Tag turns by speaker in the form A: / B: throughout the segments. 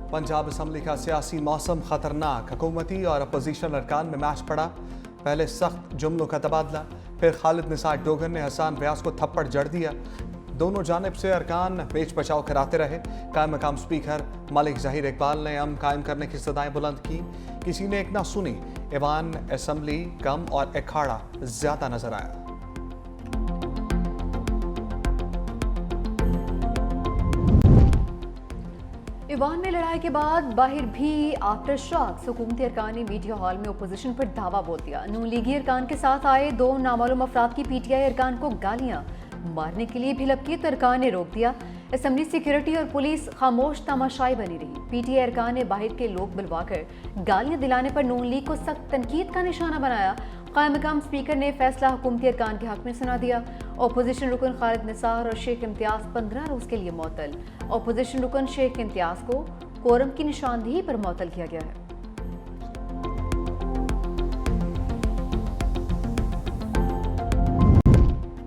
A: Punjab assembly का सियासी मौसम खतरनाक, हुकूमती और अपोजिशन अरकान में मैच पड़ा। पहले सख्त जुमलों का तबादला, फिर खालिद निसार डोगर ने हसन व्यास को थप्पड़ जड़ दिया। दोनों जानिब से अरकान पेच बचाव कराते रहे। कायम मकाम स्पीकर मलिक ज़हीर इकबाल ने अमन कायम करने की सदाएं बुलंद की। किसी ने एक ना सुनी। ईवान असम्बली कम और अखाड़ा ज्यादा नजर आया।
B: ईवान में लड़ाई के बाद बाहर भी आफ्टर शॉक्स। हुकूमती अरकान ने मीडिया हॉल में अपोजिशन पर धावा बोल दिया। नून लीगी अरकान के साथ आए दो नामालूम अफराद की पीटीआई अरकान को गालियां मारने के लिए भी लपकी तो अरकान ने रोक दिया। असम्बली सिक्योरिटी और पुलिस खामोश तमाशाई बनी रही। पीटीआई अरकान ने बाहर के लोग बुलवाकर गालियां दिलाने पर नून लीग को सख्त तनकीद का निशाना बनाया। कायम मकाम स्पीकर ने फैसला हुकूमती अरकान के हक में सुना दिया। अपोजिशन रुकन खालिद निसार और शेख इम्तियाज 15 रोज के लिए मुअत्तल। अपोजिशन रुकन शेख इम्तियाज को कोरम की निशानदेही पर मुअत्तल किया गया है।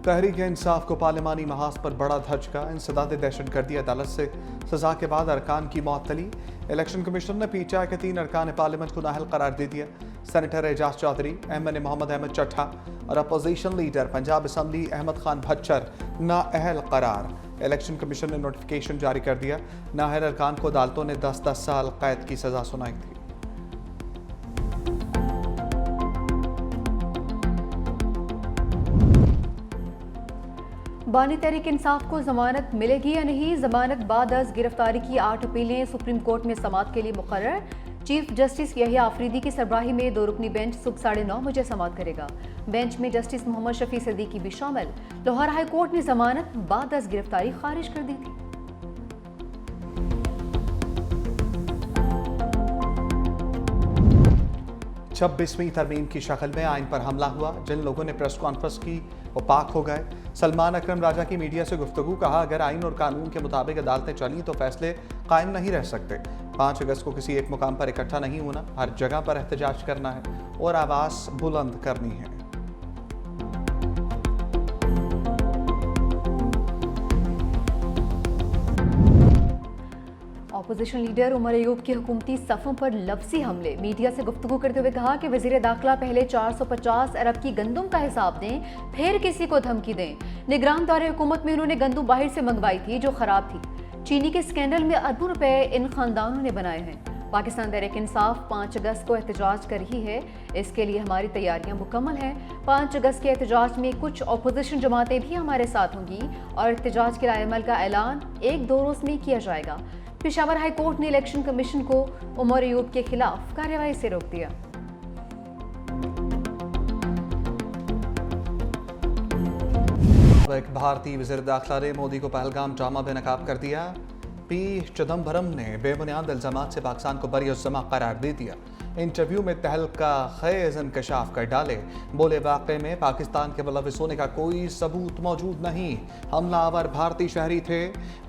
A: तहरीक इंसाफ को पार्लिमानी महाज पर बड़ा धचका। इंसदाद दहशतगर्दी अदालत से सजा के बाद अरकान की मुअत्तली। इलेक्शन कमीशन ने पीटीआई के 3 अरकान पार्लियामेंट को नाअहल करार दे दिया। सेनेटर एजाज चौधरी, एमएनए मोहम्मद अहमद चट्ठा और opposition leader Punjab assembly Ahmed Khan Bhachar नाअहल करार। इलेक्शन कमीशन ने नोटिफिकेशन जारी कर दिया। नाअहल अरकान को अदालतों ने 10-10 साल कैद की सजा सुनाई थी।
B: बानी तहरीक इंसाफ को जमानत मिलेगी या नहीं? जमानत बाद गिरफ्तारी की 8 अपीलें सुप्रीम कोर्ट में समाअत के लिए मुकर्रर। चीफ जस्टिस यहिया आफरीदी की सरबराही में 2 रुकनी बेंच सुबह 9:30 बजे समाअत करेगा। बेंच में जस्टिस मोहम्मद शफी सिद्दीकी भी शामिल। लाहौर हाई कोर्ट ने जमानत बाद गिरफ्तारी खारिज कर दी थी।
A: 26वीं तरमीम की शक्ल में आइन पर हमला हुआ। जिन लोगों ने प्रेस कॉन्फ्रेंस की वो पाक हो गए। सलमान अकरम राजा की मीडिया से गुफ्तगू, कहा अगर आइन और कानून के मुताबिक अदालतें चली तो फैसले कायम नहीं रह सकते। 5 अगस्त को किसी एक मुकाम पर इकट्ठा नहीं होना, हर जगह पर एहतजाज करना है और आवाज़ बुलंद करनी है।
B: अपोजिशन लीडर उमर अयूब की हुकूमती सफ़ों पर लफ्जी हमले। मीडिया से गुफ्तगू करते हुए कहा कि वज़ीर दाखिला पहले 450 अरब की गंदम का हिसाब दें, फिर किसी को धमकी दें। निगरान दौरे हुकूमत में उन्होंने गंदम बाहर से मंगवाई थी जो खराब थी। चीनी के स्कैंडल में अरबों रुपए इन खानदानों ने बनाए हैं। पाकिस्तान तहरीक इंसाफ 5 अगस्त को एहतजाज कर रही है। इसके लिए हमारी तैयारियां मुकम्मल हैं। 5 अगस्त के एहतजाज में कुछ अपोजिशन जमातें भी हमारे साथ होंगी और एहतजाज के रायमल का ऐलान 1-2 रोज में किया जाएगा। पेशावर हाई कोर्ट ने इलेक्शन कमीशन को उमर अयूब के खिलाफ कार्यवाही से रोक दिया।
A: एक भारतीय वज़ीर दाखिला ने मोदी को पहलगाम ड्रामा बेनकाब कर दिया। पी चिदम्बरम ने बेबुनियाद इल्जामात से पाकिस्तान को बरी-उज़्ज़मा करार दे दिया। इंटरव्यू में तहलका खेज़ इंकशाफ कर डाले। बोले वाक़े में पाकिस्तान के मुलविस होने का कोई सबूत मौजूद नहीं। हमलावर भारतीय शहरी थे,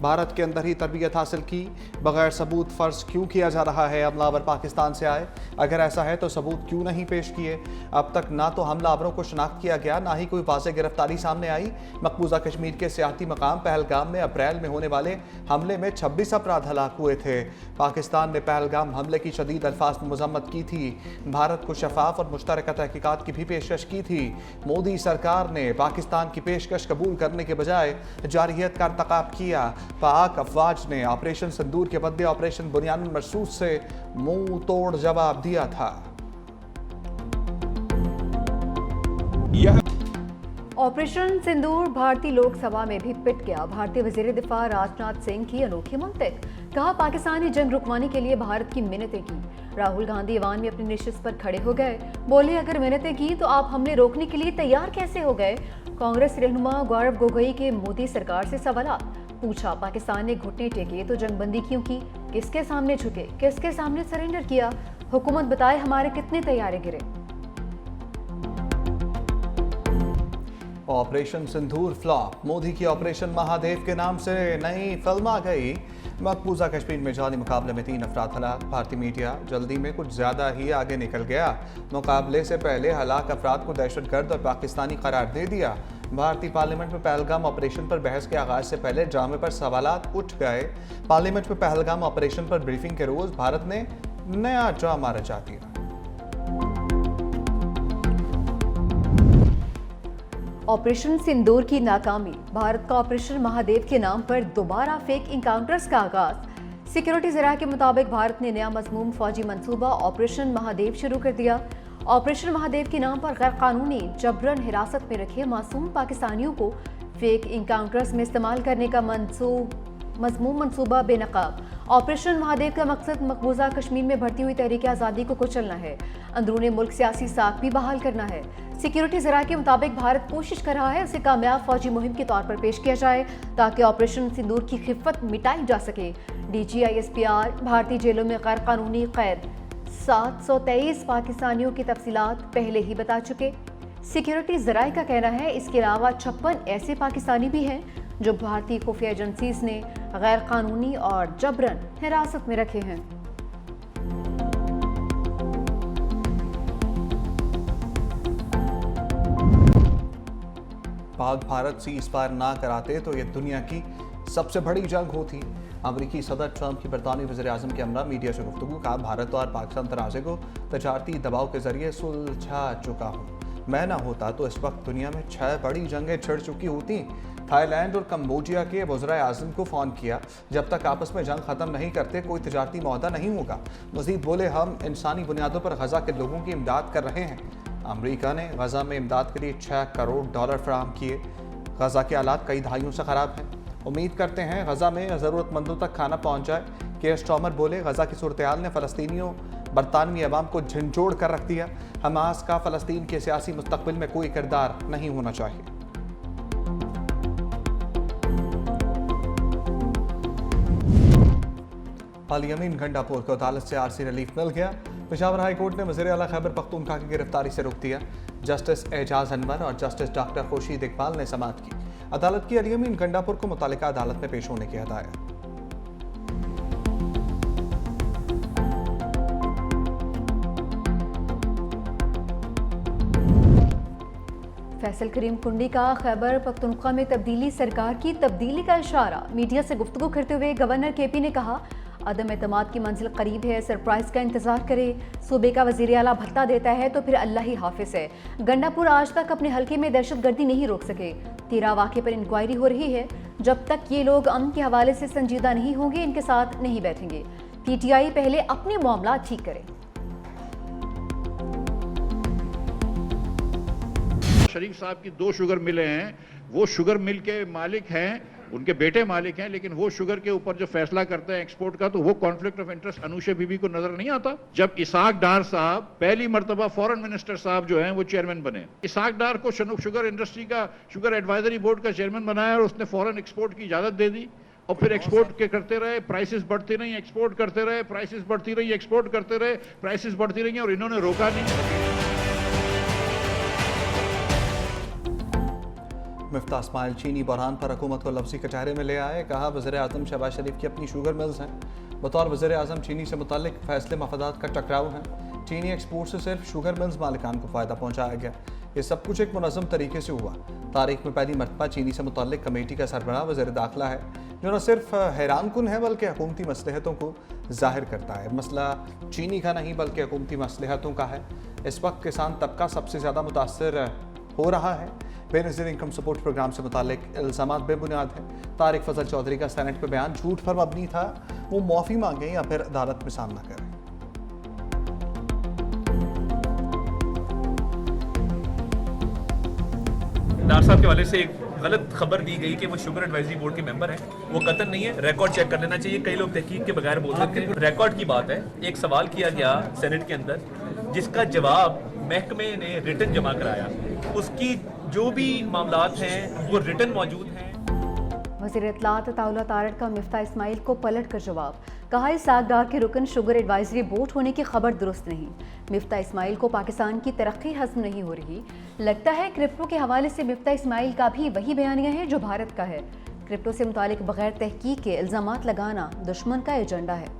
A: भारत के अंदर ही तरबियत हासिल की। बगैर सबूत फ़र्ज क्यों किया जा रहा है हमलावर पाकिस्तान से आए? अगर ऐसा है तो सबूत क्यों नहीं पेश किए? अब तक ना तो हमलावरों को शनाख्त किया गया, ना ही कोई वाज़ेह गिरफ्तारी सामने आई। मकबूजा कश्मीर के सियाती मकाम पहलगाम में अप्रैल में होने वाले हमले में 26 अफराद हलाक हुए थे। पाकिस्तान ने पहलगाम हमले की शदीद अल्फाज में मजम्मत की थी। भारत को शफाफ और मुश्तरका तहकीकात की भी पेशकश की थी। मोदी सरकार ने पाकिस्तान की पेशकश कबूल करने के बजाय जारहियत का irतकाब किया। पाक अफवाज ने ऑपरेशन सिंदूर के बदले ऑपरेशन बुनियानुल मरसूद से मुंह तोड़ जवाब दिया था।
B: ऑपरेशन सिंदूर भारतीय लोकसभा में भी पिट गया। भारतीय वजीर दिफा राजनाथ सिंह की अनोखी मंतिक, कहा पाकिस्तान ने जंग रुकवाने के लिए भारत की मिन्नतें की। राहुल गांधी ईवान में अपनी नशिस्त पर खड़े हो गए। बोले अगर मिन्नतें की तो आप हमले रोकने के लिए तैयार कैसे हो गए? कांग्रेस रहनुमा गौरव गोगोई के मोदी सरकार से सवालात। पूछा पाकिस्तान ने घुटने टेके तो जंगबंदी क्यों की? किसके सामने झुके? किसके सामने सरेंडर किया? हुकूमत बताए हमारे कितने तैयारे गिरे?
A: ऑपरेशन सिंदूर फ्लॉप। मोदी की ऑपरेशन महादेव के नाम से नई फिल्म आ गई। मकबूजा कश्मीर में जाली मुकाबले में 3 अफराद हलाक। भारतीय मीडिया जल्दी में कुछ ज़्यादा ही आगे निकल गया। मुकाबले से पहले हलाक अफराद को दहशतगर्द और पाकिस्तानी करार दे दिया। भारतीय पार्लियामेंट में पहलगाम ऑपरेशन पर बहस के आगाज से पहले ड्रामे पर सवालात उठ गए। पार्लियामेंट में पहलगाम ऑपरेशन पर ब्रीफिंग के रोज भारत ने नया ड्रामा रचा दिया।
B: ऑपरेशन सिंदूर की नाकामी, भारत का ऑपरेशन महादेव के नाम पर दोबारा फेक इनकाउंटर्स का आगाज। सिक्योरिटी जराये के मुताबिक भारत ने नया मजमूम फौजी मंसूबा ऑपरेशन महादेव शुरू कर दिया। ऑपरेशन महादेव के नाम पर गैर कानूनी जबरन हिरासत में रखे मासूम पाकिस्तानियों को फेक इनकाउंटर्स में इस्तेमाल करने का मजमूम मंसूबा बेनकाब। ऑपरेशन महादेव का मकसद मकबूजा कश्मीर में बढ़ती हुई तहरीक आज़ादी को कुचलना है, अंदरूनी मुल्क सियासी साख भी बहाल करना है। सिक्योरिटी जराये के मुताबिक भारत कोशिश कर रहा है उसे कामयाब फौजी मुहिम के तौर पर पेश किया जाए ताकि ऑपरेशन सिंदूर की खिफत मिटाई जा सके। DGISPR भारतीय जेलों में गैर कानूनी कैद 723 पाकिस्तानियों की तफसीलात पहले ही बता चुके। सिक्योरिटी जराये का कहना है इसके अलावा 56 ऐसे पाकिस्तानी भी हैं जो भारतीय खुफिया एजेंसीज ने गैर कानूनी और जबरन हिरासत में रखे हैं।
A: पाक भारत सीज फायर ना कराते तो यह दुनिया की सबसे बड़ी जंग होती। अमरीकी सदर ट्रंप की बरतानी वज़ीर आज़म के हमरा मीडिया से गुफ्तगू का भारत और पाकिस्तान तनाज़े को तजारती दबाव के जरिए सुलझा चुका हूँ। मैं ना होता तो इस वक्त दुनिया में 6 बड़ी जंगें छिड़ चुकी होती। थाईलैंड और कम्बोडिया के वज़ीर आज़म को फ़ोन किया, जब तक आपस में जंग ख़त्म नहीं करते कोई तजारती मुआहदा नहीं होगा। मज़ीद बोले, हम इंसानी बुनियादों पर गज़ा के लोगों की इमदाद कर रहे हैं। अमरीका ने गज़ा में इमदाद के लिए $6 करोड़ फराहम किए। गज़ा के हालात कई दहाइयों से ख़राब हैं। उम्मीद करते हैं गज़ा में ज़रूरतमंदों तक खाना पहुँच जाए। केयर स्टॉमर बोले, गज़ा की सूरत हाल ने फ़लस्तीनियों बरतानवी अवाम को झंझोड़ कर रख दिया। हमास का फ़लस्तीन के सियासी मुस्तक़बिल में कोई किरदार नहीं होना चाहिए। पार्लियामेंट गंडापुर को अदालत से आरसी रिलीफ मिल गया। पेशावर हाई कोर्ट ने वज़ीर आला खैबर पख्तूनख्वा की गिरफ्तारी से रोक दिया। जस्टिस एजाज अनवर और जस्टिस डॉक्टर खुर्शीद इकबाल ने समाअत की। अदालत की पार्लियामेंट गंडापुर को मुतालिका अदालत में पेश होने की हिदायत।
B: फैसल करीम कुंडी का खैबर पख्तूनख्वा में तब्दीली सरकार की तब्दीली का इशारा। मीडिया से गुफ्तगू करते हुए गवर्नर KP ने कहा, अदम एतमाद की मंजिल करीब है, सरप्राइज का इंतजार करे। सूबे का वज़ीर आला भत्ता देता है तो फिर अल्लाह ही हाफिज है। गंडापुर आज तक अपने हल्के में दहशतगर्दी नहीं रोक सके। 13 वाक़े पर इंक्वायरी हो रही है। जब तक ये लोग अमन के हवाले से संजीदा नहीं होंगे इनके साथ नहीं बैठेंगे। PTI पहले अपने मामला ठीक करे।
C: शरीफ साहब की 2 शुगर मिलें हैं, वो शुगर मिल के मालिक हैं, उनके बेटे मालिक हैं, लेकिन वो शुगर के ऊपर जो फैसला करते हैं एक्सपोर्ट का, तो वो कॉन्फ्लिक्ट ऑफ इंटरेस्ट अनुशा बीबी को नजर नहीं आता। जब इसाक डार साहब पहली मर्तबा फॉरेन मिनिस्टर साहब जो हैं वो चेयरमैन बने, इसाक डार को शुगर इंडस्ट्री का शुगर एडवाइजरी बोर्ड का चेयरमैन बनाया और उसने फॉरेन एक्सपोर्ट की इजाजत दे दी। और फिर एक्सपोर्ट के करते रहे, प्राइसेस बढ़ती रही, एक्सपोर्ट करते रहे, प्राइसेस बढ़ती रही, एक्सपोर्ट करते रहे, प्राइसेस बढ़ती रही, और इन्होंने रोका नहीं।
A: मिफ्ता इस्माइल चीनी बहरान पर हुकूमत को लफ्ज़ी कचहरे में ले आए। कहा, वज़ीर आज़म शहबाज शरीफ की अपनी शुगर मिल्स हैं। बतौर वज़ीर आज़म चीनी से मुतालिक फैसले मफादात का टकराव है। चीनी एक्सपोर्ट से सिर्फ शुगर मिल्स मालिकान को फ़ायदा पहुँचाया गया। ये सब कुछ एक मुनज़्ज़म तरीके से हुआ। तारीख में पहली मरतबा चीनी से मुतालिक कमेटी का सरबराह वज़ीर दाखिला है, जो न सिर्फ हैरान कुन है बल्कि हुकूमती मसलहतों को ज़ाहिर करता है। मसला चीनी का नहीं बल्कि हुकूमती मसलहतों का है। इस वक्त किसान तबका सबसे ज़्यादा मुतासर हो रहा है। बेनज़ीर इनकम सपोर्ट प्रोग्राम से मुतालिक इल्ज़ामात बेबुनियाद है। तारिक फजल चौधरी का सेनेट पर बयान झूठ पर मबनी था। वो माफ़ी मांगे या फिर अदालत में सामना करें।
D: डार साहब के हवाले से एक गलत खबर दी गई कि वो शुगर एडवाइजरी बोर्ड के मेंबर हैं। वो कतन नहीं है, रिकॉर्ड चेक कर लेना चाहिए। कई लोग तहकीक के बगैर बोल सकते हैं। रिकॉर्ड की बात है। एक सवाल किया गया सेनेट के अंदर, जिसका जवाब महकमे ने रिटन जमा कराया। उसकी जो भी मामलात हैं वो रिटन मौजूद हैं।
B: वज़ीर इत्तलात अताउल्लाह तारड़ का मिफ्ता इस्माइल को पलट कर जवाब। कहा, इसाक डार के रुकन शुगर एडवाइजरी बोर्ड होने की खबर दुरुस्त नहीं। मिफ्ता इस्माइल को पाकिस्तान की तरक्की हज़म नहीं हो रही। लगता है क्रिप्टो के हवाले से मिफ्ता इस्माइल का भी वही बयानिया है जो भारत का है। क्रिप्टो से मुतालिक बगैर तहकीक के इल्ज़ामात लगाना दुश्मन का एजेंडा है।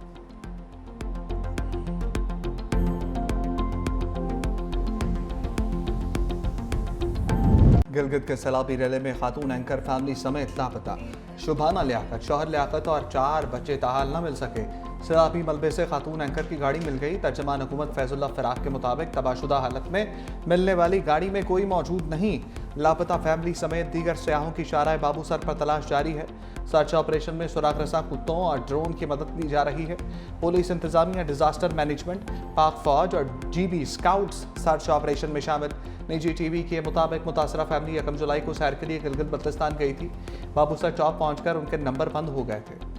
A: गिलगित के सैलाबी रेले में खातून एंकर फैमिली समेत लापता। शुभाना लियाकत, शौहर लियाकत और 4 बच्चे ताहाल न मिल सके। सैलाबी मलबे से खातून एंकर की गाड़ी मिल गई। तर्जमान हुकूमत फैजुल्ला फिराक के मुताबिक तबाशुदा हालत में मिलने वाली गाड़ी में कोई मौजूद नहीं। लापता फैमिली समेत दीगर सयाहों की शारा बाबू सर पर तलाश जारी है। सर्च ऑपरेशन में सुराग रसा कुत्तों और ड्रोन की मदद ली जा रही है। पुलिस इंतजामिया, डिजास्टर मैनेजमेंट, पाक फौज और GB स्काउट्स सर्च ऑपरेशन में शामिल। निजी TV के मुताबिक मुतासरा फैमिली 1 जुलाई को सैर के लिए गिलगित बल्तिस्तान गई थी। बाबूसर चौक पहुंचकर उनके नंबर बंद हो गए थे।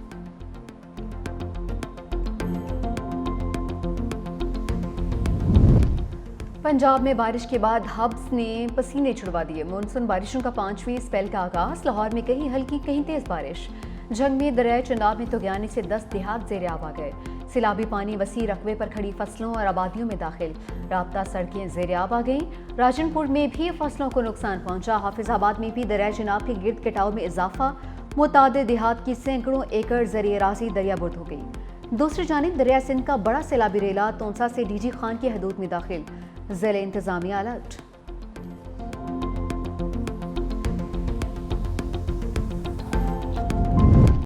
B: पंजाब में बारिश के बाद हब्स ने पसीने छुड़वा दिए। मानसून बारिशों का 5वीं स्पेल का आगाज। लाहौर में कहीं हल्की कहीं तेज बारिश। जंग में दरिया चनाब में तुगयानी से 10 देहात ज़ेर आब आ गए। सैलाबी पानी वसी रकबे पर खड़ी फसलों और आबादियों में दाखिल। राब्ता सड़कें ज़ेर आब आ गईं। राजनपुर में भी फसलों को नुकसान पहुंचा। हाफिजाबाद में भी दरिया चनाब के गिर्द कटाव में इजाफा। मुतादिद देहात की सैकड़ों एकड़ ज़रिए राजी दरियाबुर्द हो गई। दूसरी जानिब दरिया सिंध का बड़ा सैलाबी रेला तोंसा से DG खान की हदूद में दाखिल। ज़िले इंतजामिया अलर्ट।